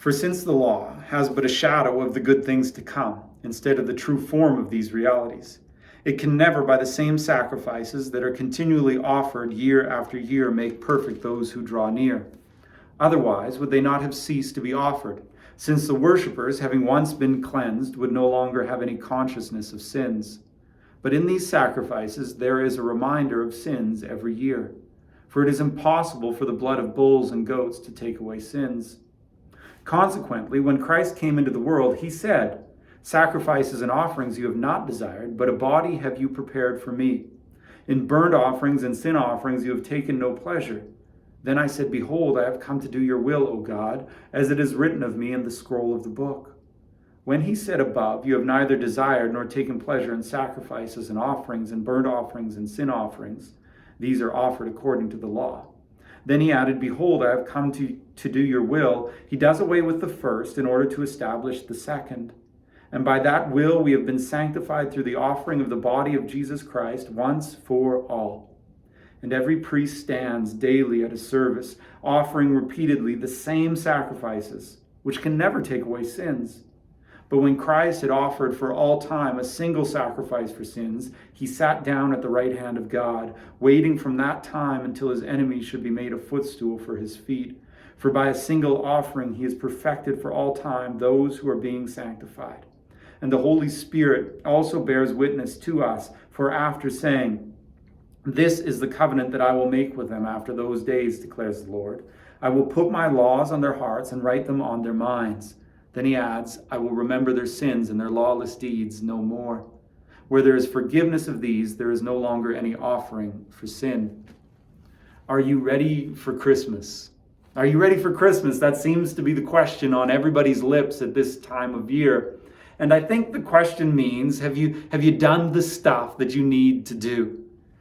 For since the law has but a shadow of the good things to come, instead of the true form of these realities, it can never, by the same sacrifices that are continually offered year after year, make perfect those who draw near. Otherwise, would they not have ceased to be offered, since the worshippers, having once been cleansed, would no longer have any consciousness of sins? But in these sacrifices there is a reminder of sins every year. For it is impossible for the blood of bulls and goats to take away sins. Consequently, when Christ came into the world, he said, "Sacrifices and offerings you have not desired, but a body have you prepared for me. In burnt offerings and sin offerings you have taken no pleasure. Then I said, Behold, I have come to do your will, O God, as it is written of me in the scroll of the book." When he said above, "You have neither desired nor taken pleasure in sacrifices and offerings and burnt offerings and sin offerings," these are offered according to the law. Then he added, "Behold, I have come to do your will." He does away with the first in order to establish the second. And by that will we have been sanctified through the offering of the body of Jesus Christ once for all. And every priest stands daily at a service, offering repeatedly the same sacrifices, which can never take away sins. But when Christ had offered for all time a single sacrifice for sins, he sat down at the right hand of God, waiting from that time until his enemies should be made a footstool for his feet. For by a single offering he has perfected for all time those who are being sanctified. And the Holy Spirit also bears witness to us, for after saying, "This is the covenant that I will make with them after those days, declares the Lord. I will put my laws on their hearts and write them on their minds." Then he adds, "I will remember their sins and their lawless deeds no more. Where there is forgiveness of these, there is no longer any offering for sin." Are you ready for Christmas? Are you ready for Christmas? That seems to be the question on everybody's lips at this time of year. And I think the question means, have you done the stuff that you need to do?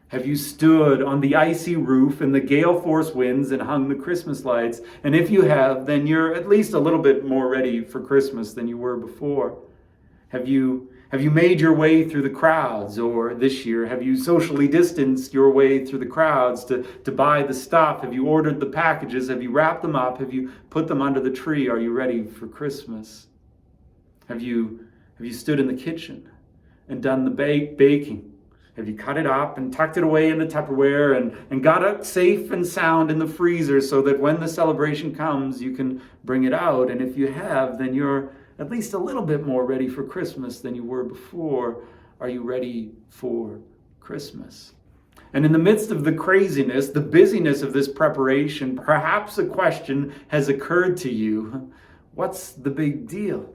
Have you stood on the icy roof in the gale force winds and hung the Christmas lights? And if you have, then you're at least a little bit more ready for Christmas than you were before. Have you made your way through the crowds? Or this year, have you socially distanced your way through the crowds to buy the stuff? Have you ordered the packages? Have you wrapped them up? Have you put them under the tree? Are you ready for Christmas? Have you stood in the kitchen and done the baking? Have you cut it up and tucked it away in the Tupperware and got it safe and sound in the freezer so that when the celebration comes, you can bring it out? And if you have, then you're at least a little bit more ready for Christmas than you were before. Are you ready for Christmas? And in the midst of the craziness, the busyness of this preparation, perhaps a question has occurred to you. What's the big deal?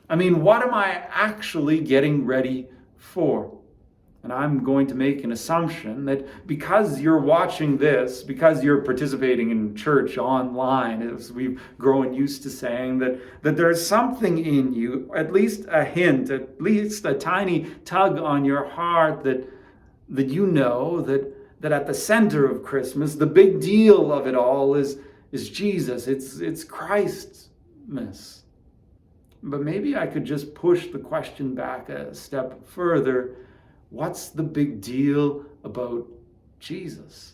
I mean, what am I actually getting ready for? And I'm going to make an assumption that because you're watching this, because you're participating in church online, as we've grown used to saying, that there's something in you, at least a hint, at least a tiny tug on your heart that you know that at the center of Christmas, the big deal of it all is Jesus. It's Christmas. But maybe I could just push the question back a step further. What's the big deal about Jesus?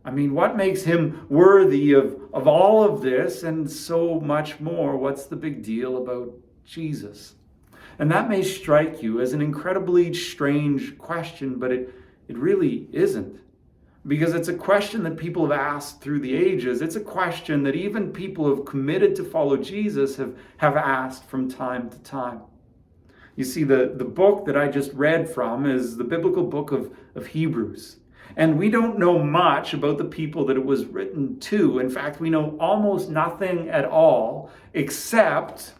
I mean, what makes him worthy of all of this and so much more? What's the big deal about Jesus? And that may strike you as an incredibly strange question, but it really isn't. Because it's a question that people have asked through the ages. It's a question that even people who have committed to follow Jesus have asked from time to time. You see, the book that I just read from is the biblical book of Hebrews. And we don't know much about the people that it was written to. In fact, we know almost nothing at all except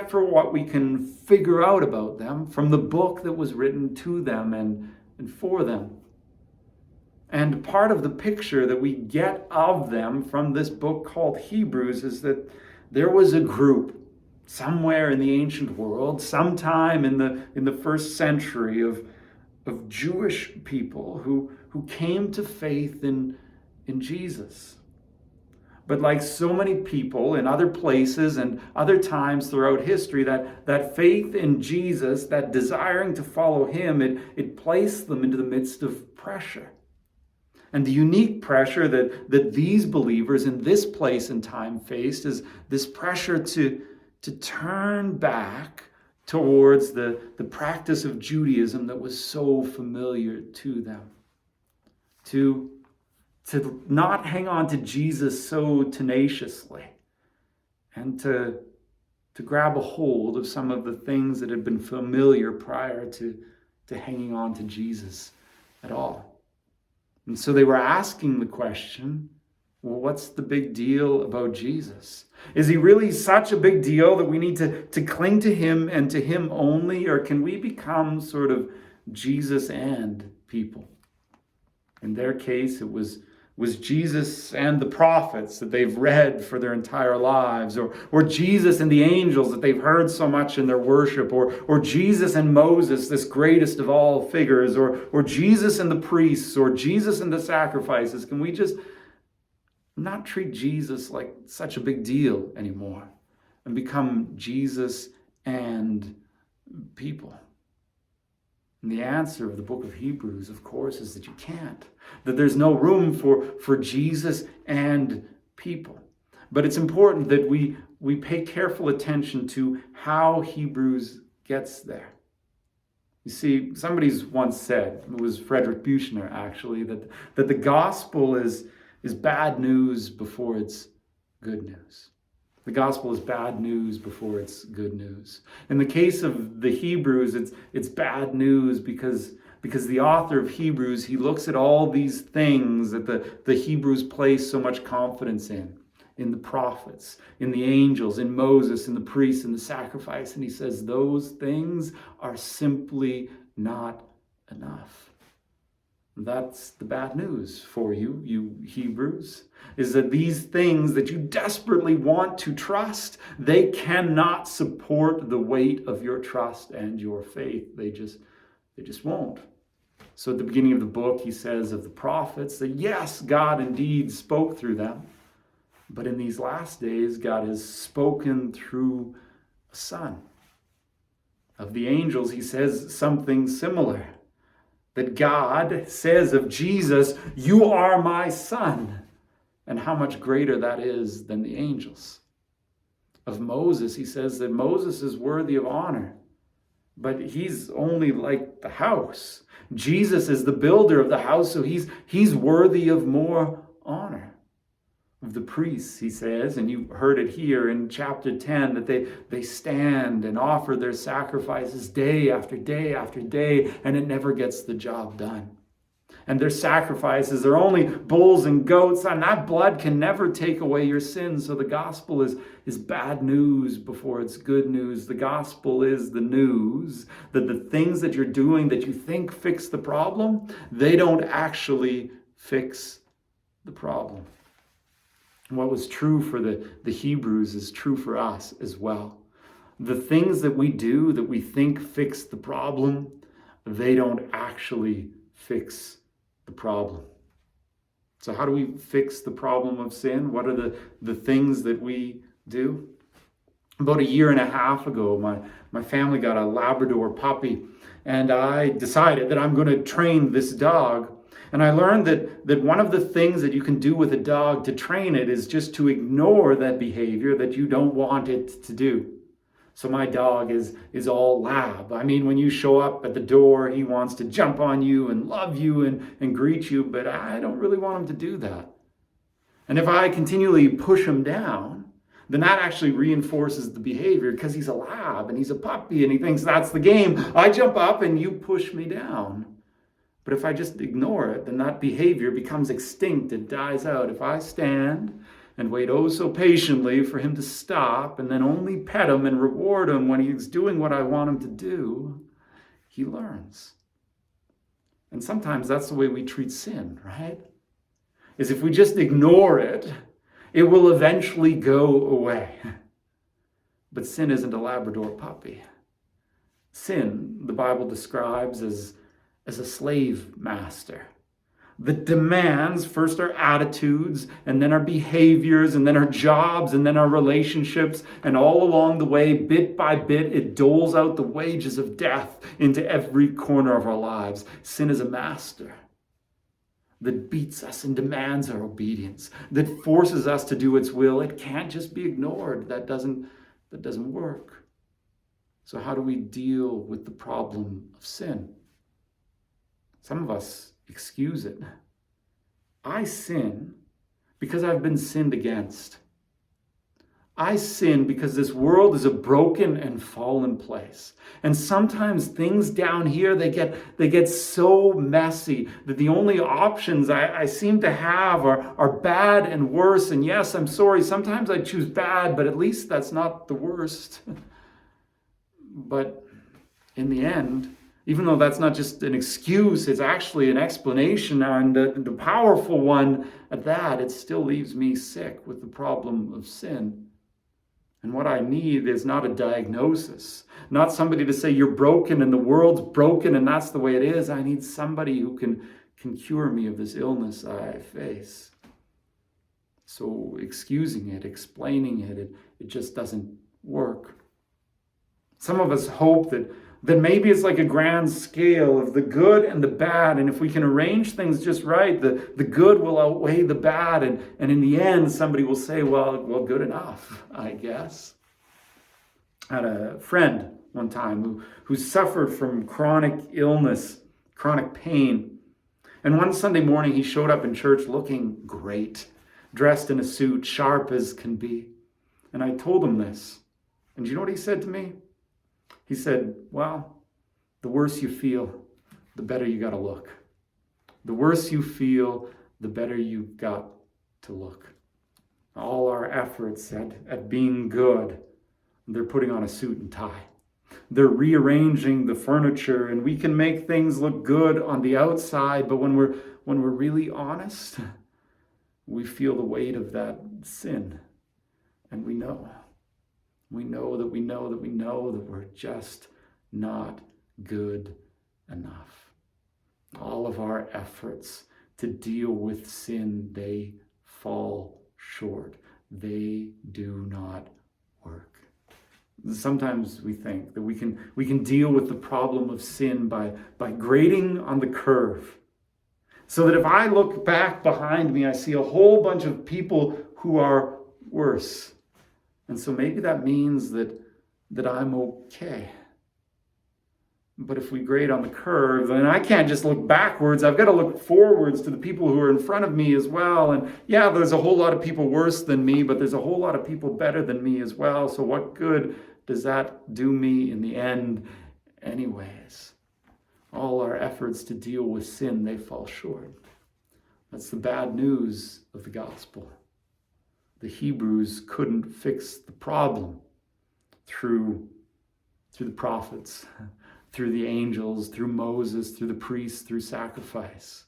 for what we can figure out about them from the book that was written to them and for them. And part of the picture that we get of them from this book called Hebrews is that there was a group somewhere in the ancient world, sometime in the first century of Jewish people who came to faith in Jesus. But like so many people in other places and other times throughout history, that faith in Jesus, that desiring to follow him, it placed them into the midst of pressure. And the unique pressure that these believers in this place and time faced is this pressure to turn back towards the practice of Judaism that was so familiar to them. To not hang on to Jesus so tenaciously, and to grab a hold of some of the things that had been familiar prior to hanging on to Jesus at all. And so they were asking the question, well, what's the big deal about Jesus? Is he really such a big deal that we need to cling to him and to him only? Or can we become sort of Jesus and people? In their case, it was Jesus and the prophets that they've read for their entire lives, or Jesus and the angels that they've heard so much in their worship, or Jesus and Moses, this greatest of all figures, or Jesus and the priests, or Jesus and the sacrifices. Can we just not treat Jesus like such a big deal anymore and become Jesus and people? And the answer of the book of Hebrews, of course, is that you can't. That there's no room for Jesus and people. But it's important that we pay careful attention to how Hebrews gets there. You see, somebody's once said, it was Frederick Buechner actually, that the gospel is bad news before it's good news. The gospel is bad news before it's good news. In the case of the Hebrews, it's bad news because the author of Hebrews, he looks at all these things that the Hebrews place so much confidence in the prophets, in the angels, in Moses, in the priests, in the sacrifice, and he says those things are simply not enough. That's the bad news for you, you Hebrews, is that these things that you desperately want to trust, they cannot support the weight of your trust and your faith. They just won't. So at the beginning of the book, he says of the prophets that yes, God indeed spoke through them, but in these last days, God has spoken through a son. Of the angels, he says something similar. That God says of Jesus, you are my son. And how much greater that is than the angels. Of Moses, he says that Moses is worthy of honor. But he's only like the house. Jesus is the builder of the house, so he's worthy of more honor. Of the priests, he says, and you heard it here in chapter 10, that they stand and offer their sacrifices day after day after day, and it never gets the job done. And their sacrifices are only bulls and goats, and that blood can never take away your sins. So the gospel is bad news before it's good news. The gospel is the news that the things that you're doing that you think fix the problem, they don't actually fix the problem. What was true for the Hebrews is true for us as well. The things that we do that we think fix the problem, they don't actually fix the problem. So how do we fix the problem of sin? What are the things that we do? About 1.5 years ago, my family got a Labrador puppy, and I decided that I'm going to train this dog. And I learned that one of the things that you can do with a dog to train it is just to ignore that behavior that you don't want it to do. So my dog is all lab. I mean, when you show up at the door, he wants to jump on you and love you and greet you, but I don't really want him to do that. And if I continually push him down, then that actually reinforces the behavior because he's a lab and he's a puppy and he thinks that's the game. I jump up and you push me down. But if I just ignore it, then that behavior becomes extinct. It dies out. If I stand and wait oh so patiently for him to stop and then only pet him and reward him when he's doing what I want him to do, he learns. And sometimes that's the way we treat sin, right? Is if we just ignore it, it will eventually go away. But sin isn't a Labrador puppy. Sin, the Bible describes as a slave master that demands first our attitudes and then our behaviors and then our jobs and then our relationships, and all along the way, bit by bit, it doles out the wages of death into every corner of our lives. Sin is a master. that beats us and demands our obedience, that forces us to do its will. It can't just be ignored. That doesn't work. So how do we deal with the problem of sin? Some of us excuse it. I sin because I've been sinned against. I sin because this world is a broken and fallen place. And sometimes things down here, they get so messy that the only options I seem to have are bad and worse. And yes, I'm sorry, sometimes I choose bad, but at least that's not the worst. But in the end, even though that's not just an excuse, it's actually an explanation, and the powerful one at that, it still leaves me sick with the problem of sin. And what I need is not a diagnosis, not somebody to say you're broken and the world's broken and that's the way it is. I need somebody who can cure me of this illness I face. So excusing it, explaining it, it just doesn't work. Some of us hope that maybe it's like a grand scale of the good and the bad, and if we can arrange things just right, the good will outweigh the bad, and in the end, somebody will say, well, good enough, I guess. I had a friend one time who suffered from chronic illness, chronic pain, and one Sunday morning, he showed up in church looking great, dressed in a suit, sharp as can be, and I told him this, and do you know what he said to me? He said, well, the worse you feel, the better you got to look. The worse you feel, the better you got to look. All our efforts at being good, they're putting on a suit and tie. They're rearranging the furniture, and we can make things look good on the outside, but when we're really honest, we feel the weight of that sin, and we know that we're just not good enough. All of our efforts to deal with sin, they fall short. They do not work. Sometimes we think that we can deal with the problem of sin by grading on the curve. So that if I look back behind me, I see a whole bunch of people who are worse. And so maybe that means that I'm okay. But if we grade on the curve, then I can't just look backwards. I've got to look forwards to the people who are in front of me as well. And yeah, there's a whole lot of people worse than me, but there's a whole lot of people better than me as well. So what good does that do me in the end anyways? All our efforts to deal with sin, they fall short. That's the bad news of the gospel. The Hebrews couldn't fix the problem through the prophets, through the angels, through Moses, through the priests, through sacrifice.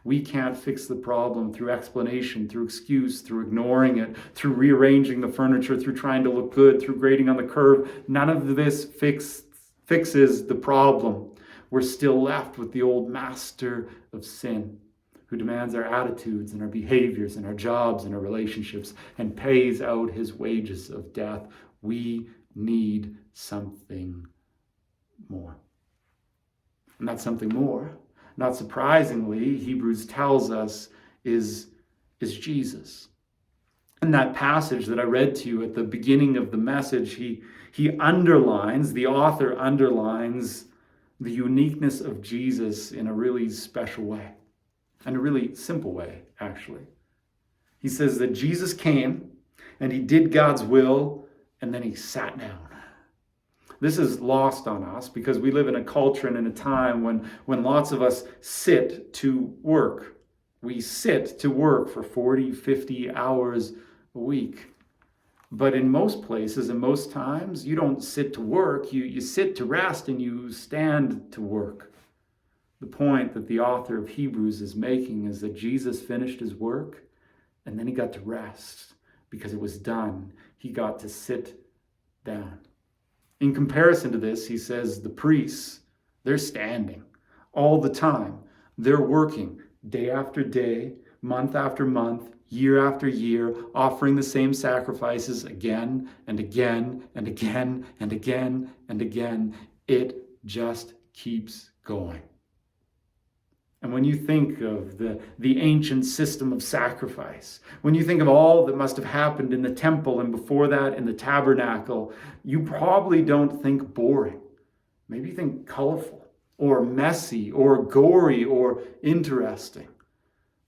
We can't fix the problem through explanation, through excuse, through ignoring it, through rearranging the furniture, through trying to look good, through grading on the curve. None of this fixes the problem. We're still left with the old master of sin, who demands our attitudes and our behaviors and our jobs and our relationships and pays out his wages of death. We need something more. And that something more, not surprisingly, Hebrews tells us is Jesus. In that passage that I read to you at the beginning of the message, the author underlines the uniqueness of Jesus in a really special way. In a really simple way, actually. He says that Jesus came and he did God's will and then he sat down. This is lost on us because we live in a culture and in a time when lots of us sit to work. We sit to work for 40, 50 hours a week. But in most places and most times, you don't sit to work. You sit to rest and you stand to work. The point that the author of Hebrews is making is that Jesus finished his work and then he got to rest because it was done. He got to sit down. In comparison to this, he says the priests, they're standing all the time. They're working day after day, month after month, year after year, offering the same sacrifices again and again and again and again and again. It just keeps going. And when you think of the ancient system of sacrifice, when you think of all that must have happened in the temple and before that in the tabernacle, you probably don't think boring. Maybe you think colorful or messy or gory or interesting.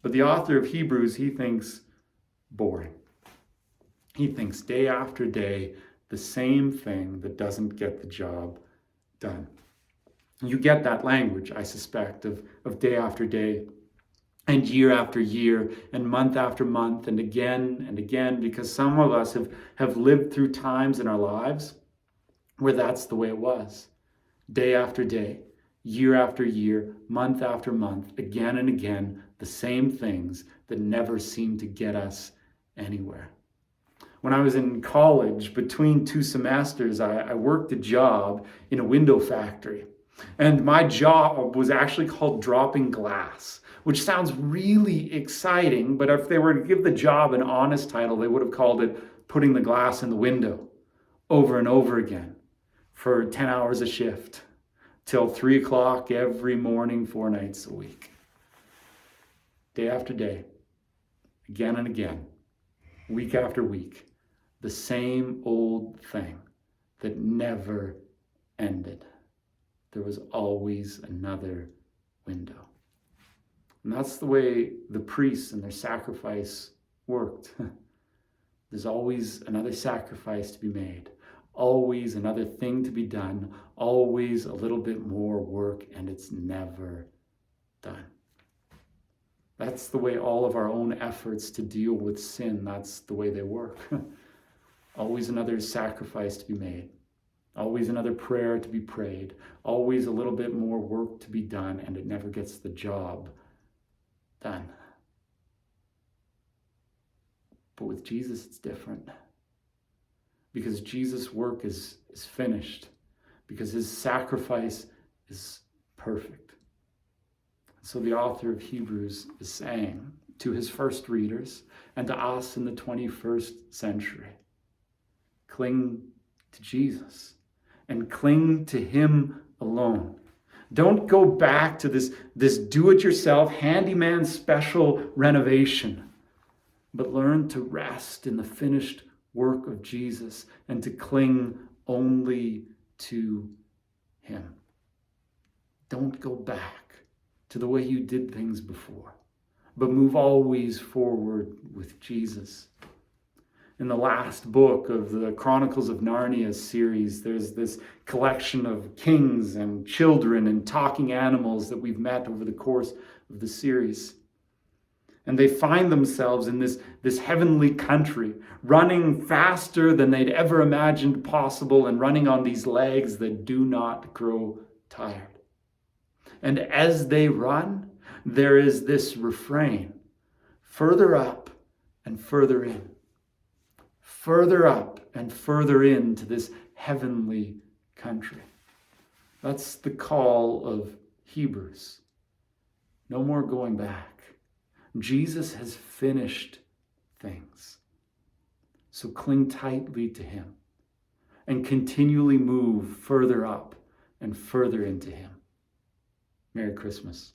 But the author of Hebrews, he thinks boring. He thinks day after day, the same thing that doesn't get the job done. You get that language, I suspect, of day after day and year after year and month after month and again, because some of us have lived through times in our lives where that's the way it was. Day after day, year after year, month after month, again and again, the same things that never seem to get us anywhere. When I was in college, between two semesters, I worked a job in a window factory. And my job was actually called dropping glass, which sounds really exciting, but if they were to give the job an honest title, they would have called it putting the glass in the window over and over again for 10 hours a shift till 3 o'clock every morning, 4 nights a week. Day after day, again and again, week after week, the same old thing that never ended. There was always another window. And that's the way the priests and their sacrifice worked. There's always another sacrifice to be made, always another thing to be done, always a little bit more work, and it's never done. That's the way all of our own efforts to deal with sin, that's the way they work. Always another sacrifice to be made. Always another prayer to be prayed. Always a little bit more work to be done, and it never gets the job done. But with Jesus, it's different. Because Jesus' work is finished. Because his sacrifice is perfect. So the author of Hebrews is saying to his first readers and to us in the 21st century, cling to Jesus and cling to him alone. Don't go back to this do-it-yourself, handyman special renovation, but learn to rest in the finished work of Jesus and to cling only to him. Don't go back to the way you did things before, but move always forward with Jesus. In the last book of the Chronicles of Narnia series, there's this collection of kings and children and talking animals that we've met over the course of the series. And they find themselves in this heavenly country, running faster than they'd ever imagined possible and running on these legs that do not grow tired. And as they run, there is this refrain, further up and further in. Further up and further into this heavenly country. That's the call of Hebrews. No more going back. Jesus has finished things. So cling tightly to him and continually move further up and further into him. Merry Christmas.